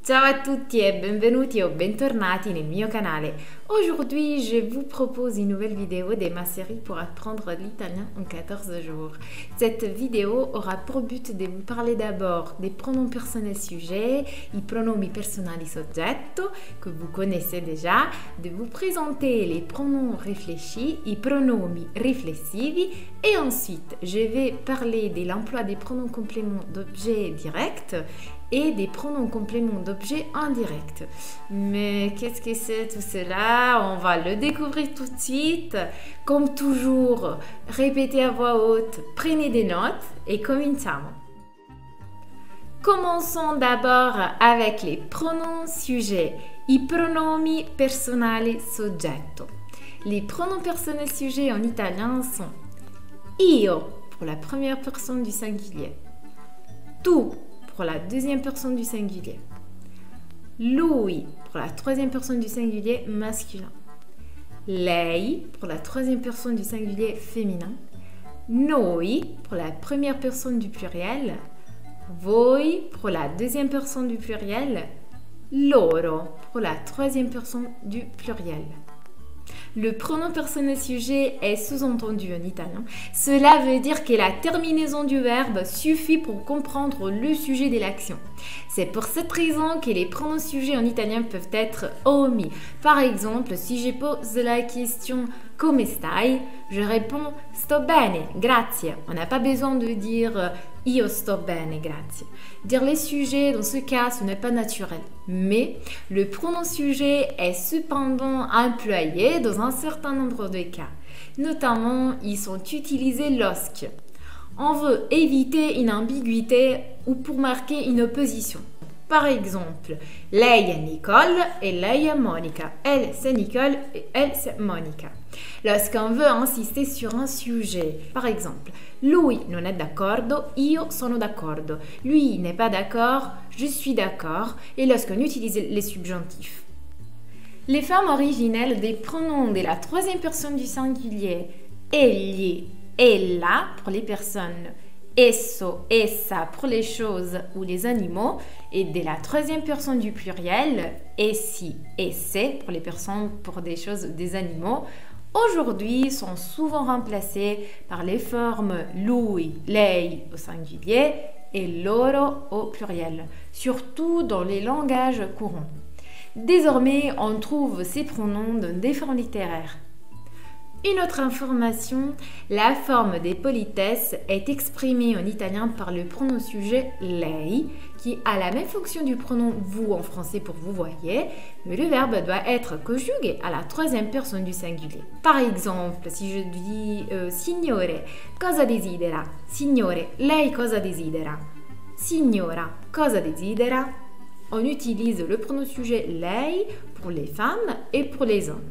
Ciao à tutti e benvenuti o bentornati nel mio canale. Aujourd'hui, je vous propose une nouvelle vidéo de ma série pour apprendre l'italien en 14 jours. Cette vidéo aura pour but de vous parler d'abord des pronoms personnels sujets, i pronomi personali soggetto, que vous connaissez déjà, de vous présenter les pronoms réfléchis, i pronomi riflessivi, et ensuite, je vais parler de l'emploi des pronoms compléments d'objet direct et des pronoms compléments d'objet indirect. Mais qu'est-ce que c'est tout cela? On va le découvrir tout de suite. Comme toujours, répétez à voix haute, prenez des notes et cominciamo. Commençons d'abord avec les pronoms sujets, i pronomi personali soggetto. Les pronoms personnels sujets en italien sont io pour la première personne du singulier, tu pour la deuxième personne du singulier, lui pour la troisième personne du singulier masculin, lei pour la troisième personne du singulier féminin, noi pour la première personne du pluriel, voi pour la deuxième personne du pluriel, loro pour la troisième personne du pluriel. Le pronom personnel sujet est sous-entendu en italien. Cela veut dire que la terminaison du verbe suffit pour comprendre le sujet de l'action. C'est pour cette raison que les pronoms sujets en italien peuvent être omis. Par exemple, si je pose la question « Come stai ?», je réponds « Sto bene, grazie ». On n'a pas besoin de dire « Io sto bene, grazie ». Dire les sujets, dans ce cas, ce n'est pas naturel. Mais le pronom sujet est cependant employé dans un certain nombre de cas. Notamment, ils sont utilisés lorsque on veut éviter une ambiguïté ou pour marquer une opposition. Par exemple, lei è Nicole et lei è Monica. Elle, c'est Nicole et elle, c'est Monica. Lorsqu'on veut insister sur un sujet, par exemple, lui non è d'accordo, io sono d'accordo. Lui n'est pas d'accord, je suis d'accord. Et lorsqu'on utilise les subjonctifs. Les formes originelles des pronoms de la troisième personne du singulier, egli, ella pour les personnes, esso, essa pour les choses ou les animaux, et de la troisième personne du pluriel, essi, esse pour les personnes, pour des choses ou des animaux, aujourd'hui sont souvent remplacés par les formes lui, lei au singulier et loro au pluriel, surtout dans les langages courants. Désormais, on trouve ces pronoms dans des formes littéraires. Une autre information, la forme des politesses est exprimée en italien par le pronom sujet lei, qui a la même fonction du pronom vous en français pour vous voyez, mais le verbe doit être conjugué à la troisième personne du singulier. Par exemple, si je dis signore, cosa desidera? Signore, lei cosa desidera? Signora, cosa desidera? On utilise le pronom sujet lei pour les femmes et pour les hommes.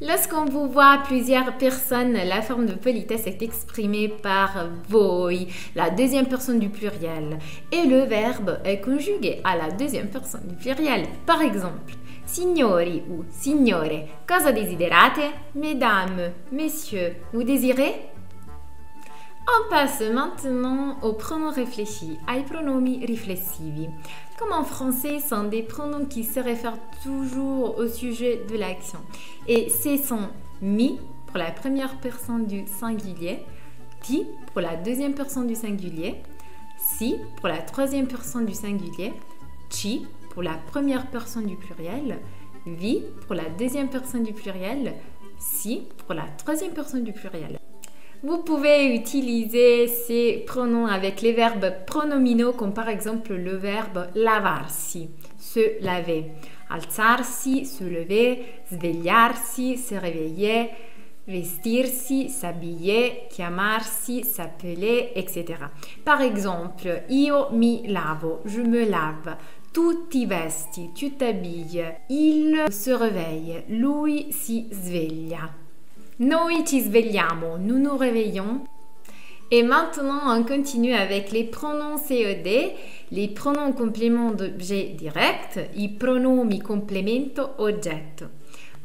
Lorsqu'on vous voit plusieurs personnes, la forme de politesse est exprimée par voi, la deuxième personne du pluriel, et le verbe est conjugué à la deuxième personne du pluriel. Par exemple, signori ou signore, cosa desiderate? Mesdames, messieurs, vous désirez? On passe maintenant aux pronoms réfléchis, ai pronomi riflessivi. Comme en français, ce sont des pronoms qui se réfèrent toujours au sujet de l'action. Et ce sont mi pour la première personne du singulier, ti pour la deuxième personne du singulier, si pour la troisième personne du singulier, ci pour la première personne du pluriel, vi pour la deuxième personne du pluriel, si pour la troisième personne du pluriel. Vous pouvez utiliser ces pronoms avec les verbes pronominaux comme par exemple le verbe lavarsi, se laver, alzarsi, se lever, svegliarsi, se réveiller, vestirsi, s'habiller, chiamarsi, s'appeler, etc. Par exemple, io mi lavo, je me lave. Tu ti vesti, tu t'habilles. Il se réveille, lui si sveglia. Noi ci svegliamo, nous nous réveillons. Et maintenant, on continue avec les pronoms CED, les pronoms compléments d'objet direct, i pronomi complemento oggetto.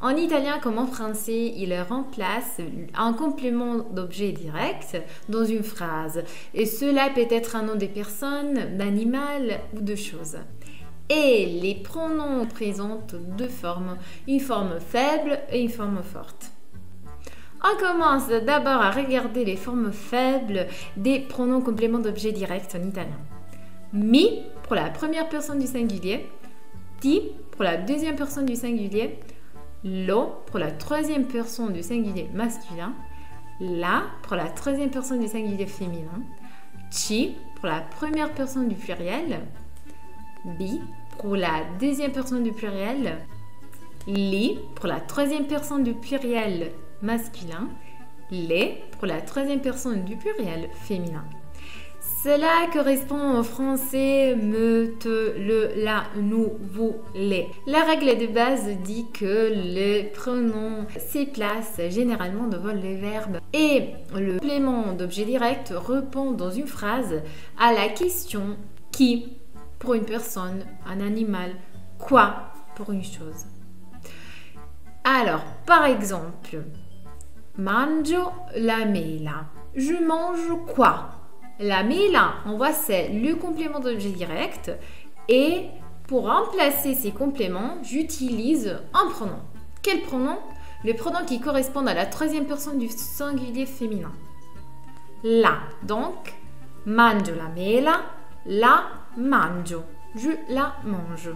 En italien comme en français, il remplace un complément d'objet direct dans une phrase. Et cela peut être un nom de personne, d'animal ou de chose. Et les pronoms présentent deux formes, une forme faible et une forme forte. On commence d'abord à regarder les formes faibles des pronoms compléments d'objet direct en italien. Mi pour la première personne du singulier, ti pour la deuxième personne du singulier, lo pour la troisième personne du singulier masculin, la pour la troisième personne du singulier féminin, ci pour la première personne du pluriel, bi pour la deuxième personne du pluriel, li pour la troisième personne du pluriel masculin, le pour la troisième personne du pluriel féminin. Cela correspond au français me, te, le, la, nous, vous, les. La règle de base dit que le pronom se place généralement devant le verbe et le complément d'objet direct répond dans une phrase à la question qui pour une personne, un animal, quoi pour une chose. Alors, par exemple, mangio la mela. Je mange quoi? La mela, on voit, c'est le complément d'objet direct. Et pour remplacer ces compléments, j'utilise un pronom. Quel pronom? Le pronom qui correspond à la troisième personne du singulier féminin. La. Donc, mangio la mela, la mangio. Je la mange.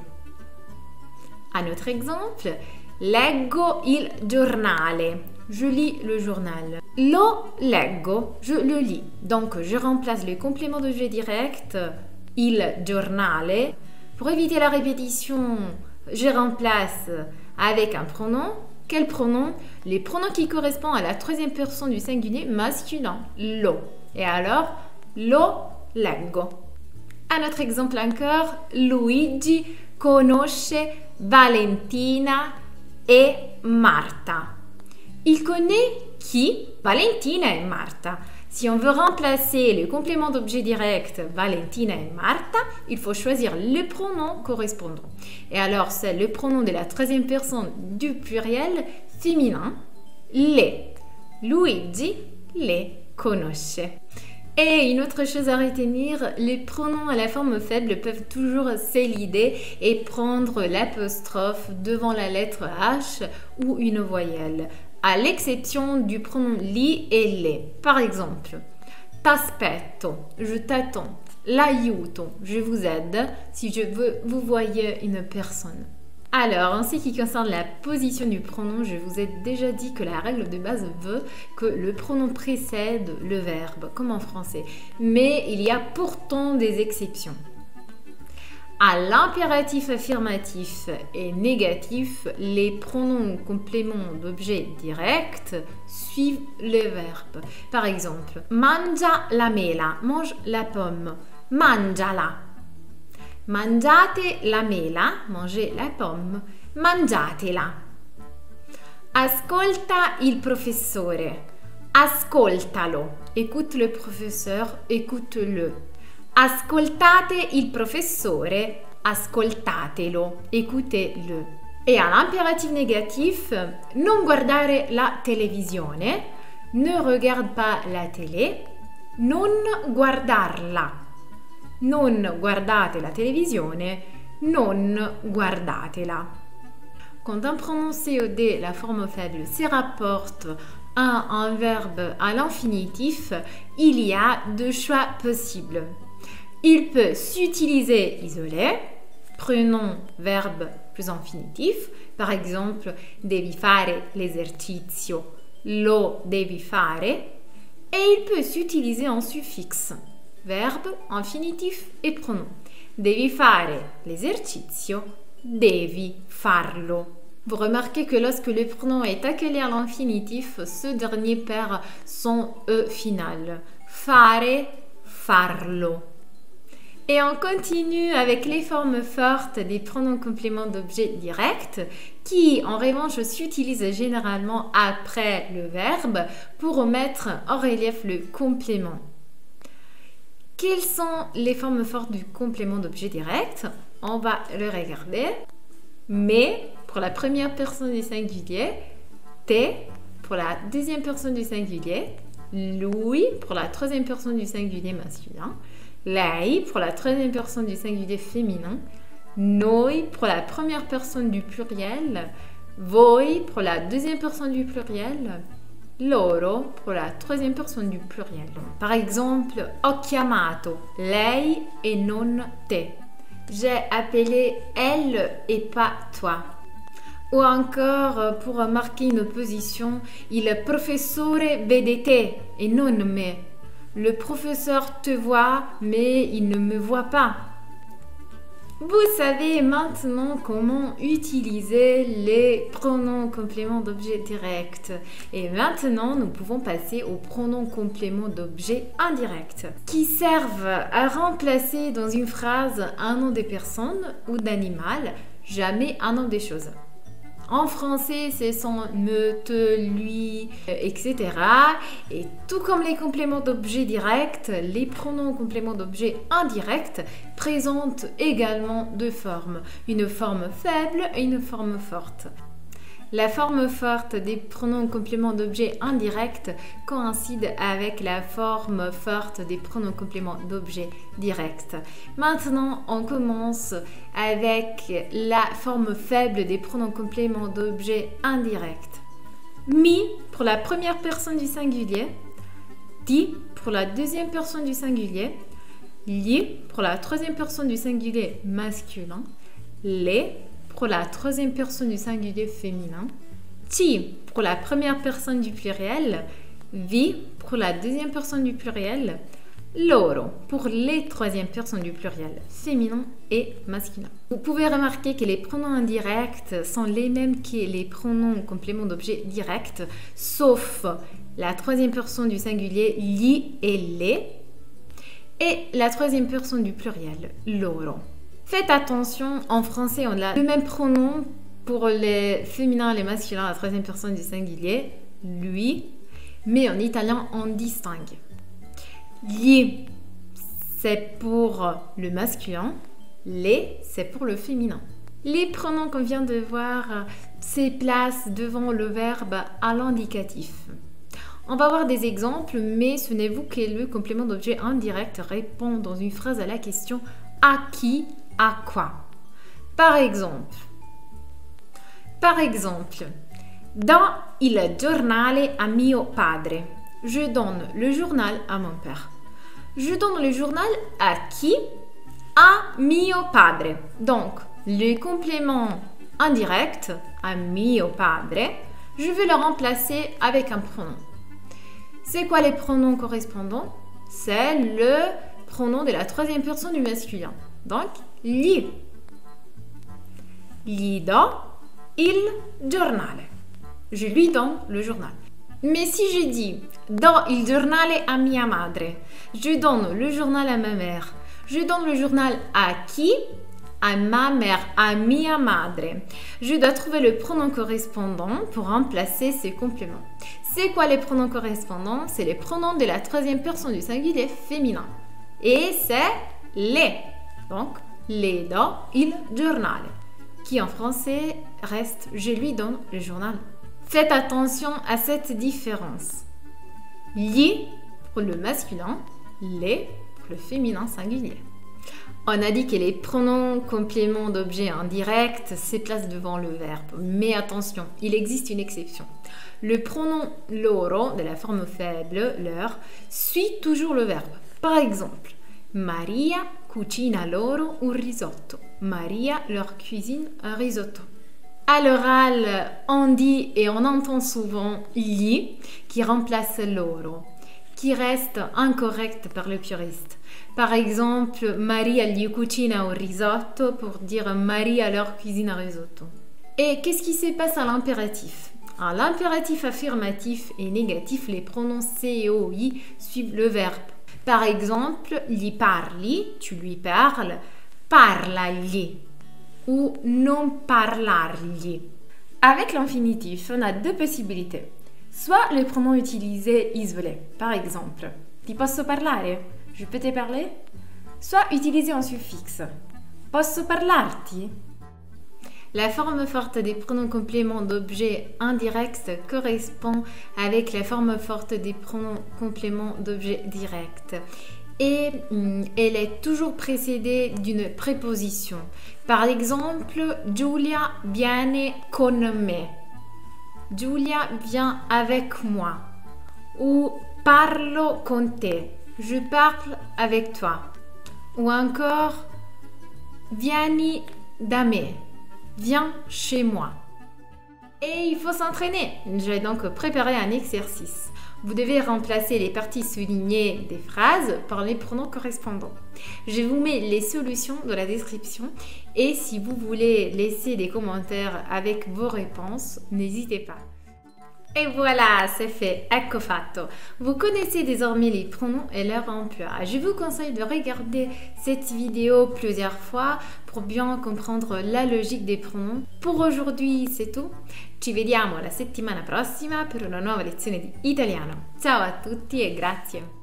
Un autre exemple, leggo il giornale. Je lis le journal. Lo leggo, je le lis. Donc, je remplace le complément d'objet direct, il giornale. Pour éviter la répétition, je remplace avec un pronom. Quel pronom? Les pronoms qui correspondent à la troisième personne du singulier masculin, lo. Et alors, lo leggo. Un autre exemple encore, Luigi conosce Valentina et Marta. Il connaît qui? Valentina et Marta. Si on veut remplacer le complément d'objet direct Valentina et Marta, il faut choisir le pronom correspondant. Et alors, c'est le pronom de la troisième personne du pluriel féminin, le. Luigi le conosce. Et une autre chose à retenir, les pronoms à la forme faible peuvent toujours s'élider et prendre l'apostrophe devant la lettre H ou une voyelle, à l'exception du pronom li et le. Par exemple, t'aspetto, je t'attends, l'aiuto, je vous aide, si je veux, vous voyez une personne. Alors, en ce qui concerne la position du pronom, je vous ai déjà dit que la règle de base veut que le pronom précède le verbe, comme en français. Mais il y a pourtant des exceptions. À l'impératif affirmatif et négatif, les pronoms compléments d'objet direct suivent le verbe. Par exemple, mangia la mela, mange la pomme, mangiala. Mangiate la mela, mangez la pomme, mangiatela. Ascolta il professore, ascoltalo. Écoute le professeur, écoute-le. Ascoltate il professore, ascoltatelo, écoutez-le. Et à l'impératif négatif, non guardare la televisione, ne regarde pas la télé, non guardarla. Non guardate la televisione, non guardatela. Quand un pronom COD, la forme faible, se rapporte à un verbe à l'infinitif, il y a deux choix possibles. Il peut s'utiliser isolé, prenons verbe plus infinitif, par exemple, devi fare l'esercizio, lo devi fare, et il peut s'utiliser en suffixe. Verbe, infinitif et pronom. Devi fare l'esercizio, devi farlo. Vous remarquez que lorsque le pronom est accolé à l'infinitif, ce dernier perd son E final. Fare, farlo. Et on continue avec les formes fortes des pronoms compléments d'objet direct qui, en revanche, s'utilisent généralement après le verbe pour mettre en relief le complément. Quelles sont les formes fortes du complément d'objet direct? On va le regarder. Mais pour la première personne du singulier, te pour la deuxième personne du singulier, lui pour la troisième personne du singulier masculin, lei pour la troisième personne du singulier féminin, Noi pour la première personne du pluriel, voi pour la deuxième personne du pluriel, loro pour la troisième personne du pluriel. Par exemple, ho chiamato lei e non te. J'ai appelé elle et pas toi. Ou encore, pour marquer une opposition, il professore vede te et non me. Le professeur te voit, mais il ne me voit pas. Vous savez maintenant comment utiliser les pronoms compléments d'objet direct. Et maintenant, nous pouvons passer aux pronoms compléments d'objet indirect, qui servent à remplacer dans une phrase un nom des personnes ou d'animal, jamais un nom des choses. En français, ce sont me, te, lui, etc. Et tout comme les compléments d'objet directs, les pronoms compléments d'objet indirects présentent également deux formes, une forme faible et une forme forte. La forme forte des pronoms compléments d'objet indirects coïncide avec la forme forte des pronoms compléments d'objet directs. Maintenant, on commence avec la forme faible des pronoms compléments d'objet indirects. Mi pour la première personne du singulier, ti pour la deuxième personne du singulier, li pour la troisième personne du singulier masculin, le pour la troisième personne du singulier féminin, ti pour la première personne du pluriel, vi pour la deuxième personne du pluriel, loro pour les troisièmes personnes du pluriel féminin et masculin. Vous pouvez remarquer que les pronoms indirects sont les mêmes que les pronoms compléments d'objet directs, sauf la troisième personne du singulier, li et le, et la troisième personne du pluriel, loro. Faites attention, en français, on a le même pronom pour les féminins et les masculins, la troisième personne du singulier, lui, mais en italien, on distingue. Gli, c'est pour le masculin, le, c'est pour le féminin. Les pronoms qu'on vient de voir se placent devant le verbe à l'indicatif. On va voir des exemples, mais souvenez-vous que le complément d'objet indirect répond dans une phrase à la question « à qui ?» à quoi. Par exemple, dans il giornale a mio padre, je donne le journal à mon père. Je donne le journal à qui? A mio padre. Donc, le complément indirect a mio padre, je vais le remplacer avec un pronom. C'est quoi les pronoms correspondants? C'est le pronom de la troisième personne du masculin. Donc, gli. Gli do il giornale. Je lui donne le journal. Mais si je dis do il giornale a mia madre, je donne le journal à ma mère. Je donne le journal à qui? À ma mère, à mia madre. Je dois trouver le pronom correspondant pour remplacer ces compléments. C'est quoi les pronoms correspondants? C'est les pronoms de la troisième personne du singulier féminin. Et c'est les. Donc, le do il giornale, qui en français reste je lui donne le journal. Faites attention à cette différence. Gli pour le masculin, le pour le féminin singulier. On a dit que les pronoms compléments d'objet indirect se placent devant le verbe. Mais attention, il existe une exception. Le pronom loro, de la forme faible, leur, suit toujours le verbe. Par exemple, Maria cucina loro un risotto. Maria leur cuisine un risotto. À l'oral, on dit et on entend souvent gli qui remplace loro, qui reste incorrect par le puriste. Par exemple, Maria gli cucina un risotto pour dire Maria leur cuisine un risotto. Et qu'est-ce qui se passe à l'impératif? À l'impératif affirmatif et négatif, les pronoms C et O, I suivent le verbe. Par exemple, gli parli, tu lui parles, parlagli ou non parlargli. Avec l'infinitif, on a deux possibilités. Soit le pronom utilisé isolé, par exemple, ti posso parlare? Je peux te parler? Soit utilisé en suffixe. Posso parlarti? La forme forte des pronoms compléments d'objet indirect correspond avec la forme forte des pronoms compléments d'objet direct. et elle est toujours précédée d'une préposition. Par exemple, Giulia viene con me. Giulia vient avec moi. Ou parlo con te. Je parle avec toi. Ou encore, vieni da me. Viens chez moi. Et il faut s'entraîner. J'ai donc préparé un exercice. Vous devez remplacer les parties soulignées des phrases par les pronoms correspondants. Je vous mets les solutions dans la description et si vous voulez laisser des commentaires avec vos réponses, n'hésitez pas. Et voilà, c'est fait, ecco fatto. Vous connaissez désormais les pronoms et leur emploi. Je vous conseille de regarder cette vidéo plusieurs fois pour bien comprendre la logique des pronoms. Pour aujourd'hui, c'est tout. Ci vediamo la settimana prossima per una nuova lezione di italiano. Ciao a tutti e grazie!